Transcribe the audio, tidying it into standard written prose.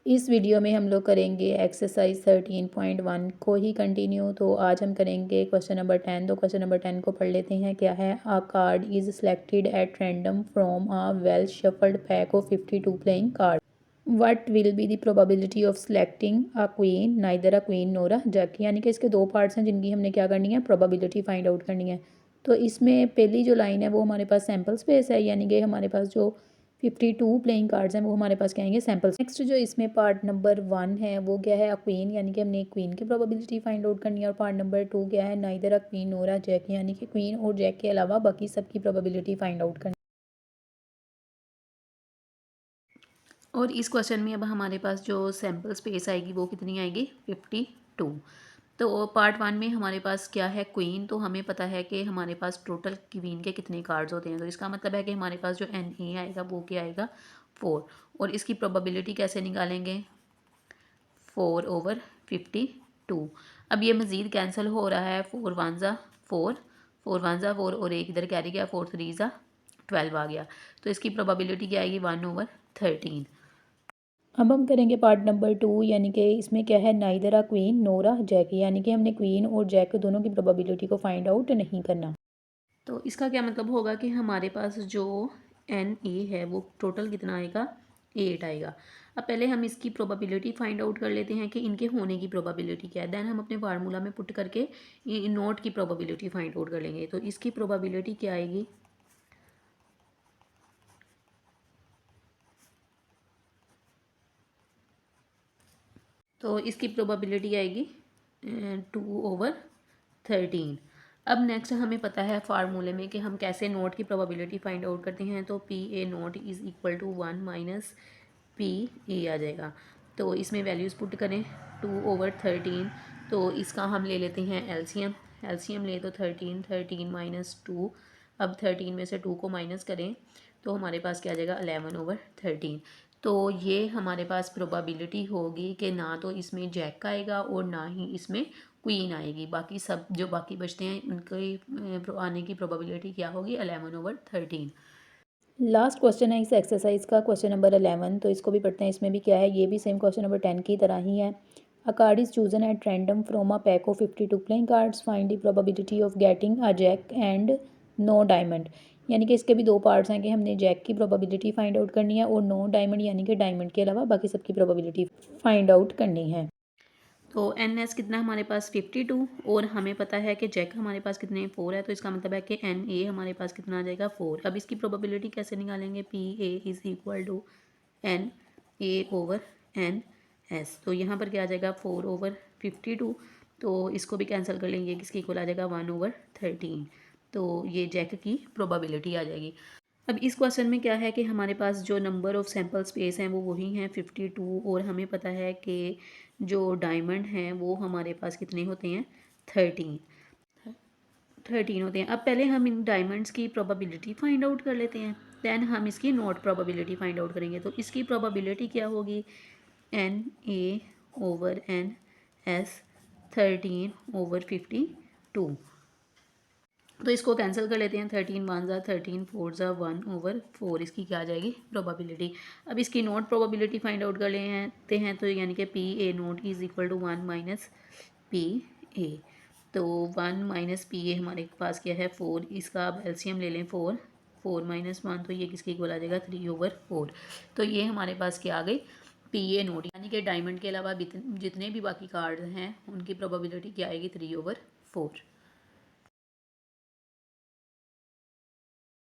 इस वीडियो में हम लोग करेंगे एक्सरसाइज 13.1 को ही कंटिन्यू। तो आज हम करेंगे क्वेश्चन नंबर 10। तो क्वेश्चन नंबर 10 को पढ़ लेते हैं। क्या है? A card is selected at random from a well shuffled pack of 52 playing card. What will be the probability of selecting a queen neither a queen nor a jack. यानी कि इसके दो पार्ट्स हैं जिनकी हमने क्या करनी है, प्रोबेबिलिटी फाइंड आउट करनी है। तो इसमें पहली जो लाइन है वो हमारे पास सैम्पल स्पेस है, यानी कि हमारे पास जो 52 प्लेइंग कार्ड्स हैं वो हमारे पास क्या आएंगे, सैम्पल्स। नेक्स्ट जो इसमें पार्ट नंबर 1 है वो क्या है, अ क्वीन, यानी कि हमने क्वीन की प्रोबेबिलिटी फाइंड आउट करनी है। और पार्ट नंबर 2 क्या है, neither a queen nor a jack, यानी कि क्वीन और जैक के अलावा बाकी सबकी प्रोबेबिलिटी फाइंड आउट करनी। और इस क्वेश्चन में अब हमारे पास जो सैम्पल स्पेस आएगी वो कितनी आएगी, 52। तो पार्ट 1 में हमारे पास क्या है, क्वीन। तो हमें पता है कि हमारे पास टोटल क्वीन के कितने कार्ड्स होते हैं। तो इसका मतलब है कि हमारे पास जो एन ए आएगा वो क्या आएगा, 4। और इसकी प्रोबेबिलिटी कैसे निकालेंगे, 4/52। अब ये मज़ीद कैंसिल हो रहा है, 4 वन ज़ा 4, 4 वन ज़ा 4 और एक इधर कैरी गया, 4 3 ज़ा 12 आ गया। तो इसकी प्रोबेबिलिटी क्या आएगी, 1/13। अब हम करेंगे पार्ट नंबर 2, यानी कि इसमें क्या है, neither a queen nor a jack, यानी कि हमने क्वीन और जैक दोनों की प्रोबेबिलिटी को फाइंड आउट नहीं करना। तो इसका क्या मतलब होगा कि हमारे पास जो एन ए है वो टोटल कितना आएगा, 8 आएगा। अब पहले हम इसकी प्रोबेबिलिटी फाइंड आउट कर लेते हैं कि इनके होने की प्रोबेबिलिटी क्या है। देन हम अपने फार्मूला में पुट करके नोट की प्रोबेबिलिटी फाइंड आउट कर लेंगे। तो इसकी प्रोबेबिलिटी क्या आएगी, तो इसकी प्रोबेबिलिटी आएगी 2/13। अब नेक्स्ट हमें पता है फार्मूले में कि हम कैसे नोट की प्रोबेबिलिटी फाइंड आउट करते हैं। तो P A not is equal to 1 minus P A आ जाएगा। तो इसमें वैल्यूज़ पुट करें, 2/13। तो इसका हम ले लेते हैं एलसीएम। एलसीएम ले तो 13, 13 माइनस 2। अब 13 में से 2 को माइनस करें तो हमारे पास क्या आ जाएगा, 11/13। तो ये हमारे पास प्रोबेबिलिटी होगी कि ना तो इसमें जैक आएगा और ना ही इसमें क्वीन आएगी। बाकी सब जो बाकी बचते हैं उनके आने की प्रोबेबिलिटी क्या होगी, 11/13। लास्ट क्वेश्चन है इस एक्सरसाइज का, क्वेश्चन नंबर 11। तो इसको भी पढ़ते हैं। इसमें भी क्या है, ये भी सेम क्वेश्चन नंबर 10 की तरह ही है। A card is chosen at random from a pack of 52 playing cards, find the probability of getting a jack and no diamond. यानी कि इसके भी दो पार्ट्स हैं कि हमने जैक की प्रोबेबिलिटी फाइंड आउट करनी है और नो डायमंड यानी कि डायमंड के अलावा बाकी सबकी प्रोबेबिलिटी फाइंड आउट करनी है। तो एन एस कितना हमारे पास, 52। और हमें पता है कि जैक हमारे पास कितने, 4 है। तो इसका मतलब है कि एन ए हमारे पास कितना आ जाएगा, 4। अब इसकी प्रोबेबिलिटी कैसे निकालेंगे, P A is equal to N A over N S. तो यहाँ पर क्या आ जाएगा, 4/52। तो इसको भी कैंसिल कर लेंगे, किसके इक्वल आ जाएगा, 1/13। तो ये जैक की प्रोबेबिलिटी आ जाएगी। अब इस क्वेश्चन में क्या है कि हमारे पास जो नंबर ऑफ़ सैम्पल स्पेस हैं वो वही हैं, 52। और हमें पता है कि जो डायमंड हैं वो हमारे पास कितने होते हैं, 13 13 होते हैं। अब पहले हम इन डायमंड्स की प्रोबेबिलिटी फाइंड आउट कर लेते हैं, दैन हम इसकी नोट प्रोबेबिलिटी फाइंड आउट करेंगे। तो इसकी प्रोबेबिलिटी क्या होगी, N A over N S, 13/52। तो इसको कैंसिल कर लेते हैं, 13 वन ज़ा 13, 4 ज़ा 1/4। इसकी क्या आ जाएगी, प्रोबेबिलिटी। अब इसकी नोट प्रोबेबिलिटी फाइंड आउट कर लेते हैं। तो यानी कि P A not is equal to 1 minus P A. तो 1 माइनस पी ए हमारे पास क्या है, 4। इसका अब एलसीएम ले लें, 4, 4 माइनस 1। तो ये किसके इक्वल आ जाएगा, 3/4। तो ये हमारे पास क्या आ गई, पी ए नोट, यानी कि डायमंड के अलावा जितने भी बाकी कार्ड हैं उनकी प्रोबेबिलिटी क्या आएगी, 3/4।